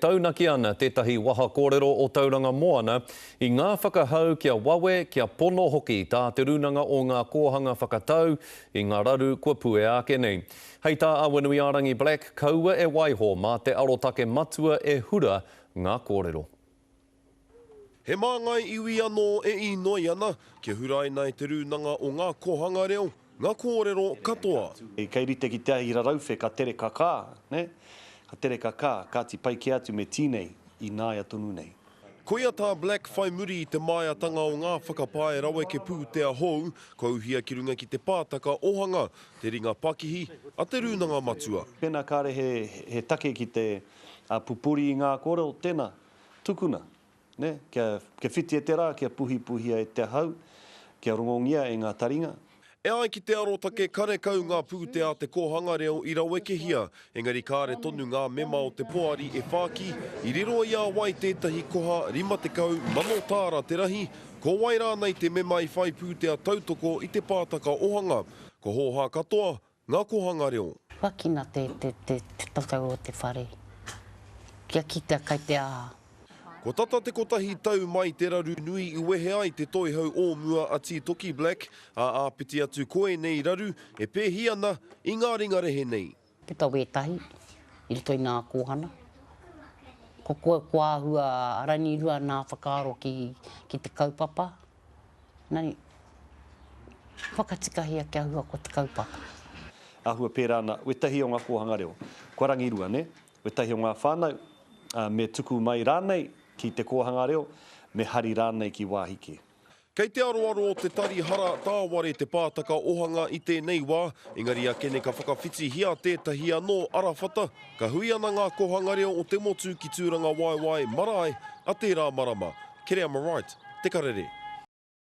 taunaki ana tētahi waha kōrero o Tauranga Moana I ngā whakahau kia wawe kia pono hoki tā te runanga o ngā kōhanga whakatau I ngā raru kua pue ake nei. Hei tā Awanuiarangi Black kaua e waiho mā te arotake matua e hura ngā kōrero. He māngai iwi anō e inoi ana, kia hurai nei te runanga o ngā kohanga reo, ngā kōrero katoa. Kei rite ki te ahi rarauwhe ka tere kakā, ne? Ka tere kakā, ka ti pai ki atu me tīnei I nāia tonu nei. Koia tā Black whai muri I te māiatanga o ngā whakapae rawe ke pūtea hou, ko uhia ki runga ki te pātaka ohanga, te ringa pakihi, a te runanga matua. Pēnā kāre he take ki te pupuri I ngā kōrero, tēnā, tukuna. Ne? Kia whiti e te rā, kia puhi e te hau, kia rongongia e ngā taringa. E ai ki te arotake karekau ngā pūtea te kohanga reo I rawe ke hia, engari kāre tonu ngā mema o te poari e whāki, I riro ia wai tētahi koha 50 mano tāra te rahi, ko wai rā nei te mema I whai pūtea tautoko I te pātaka ohanga, ko hoha katoa ngā kohanga reo. Wakina te tatau o te whare, kia kita kai te aha. Ko tata te kotahi tau mai te raru nui I wehe ai te toihau o mua a Toki Black, a āpiti atu koe nei raru, e pēhi ana I ngā ringarehe nei. Pita wētahi, I rito I ngā kōhana. Ko koe kua hua aranirua nā whakaaro ki te kaupapa. Nani, whakatikahia kia hua ko te kaupapa. Ahua pērāna, wetahi o ngā kōhanga reo. Kua rangirua, ne? Wetahi o ngā whānau, me tuku mai rānei, ki te kōhanga reo, me hari rānei ki wāhike. Kei te aroaro o te tari hara tāware te pātaka ohanga I tēnei wā, engari a kene ka whakawhiti hia tētahi anō arawhata, ka hui ana ngā kohanga reo o te motu ki tūranga waiwai marae a te rā marama. Kere am right, te karere.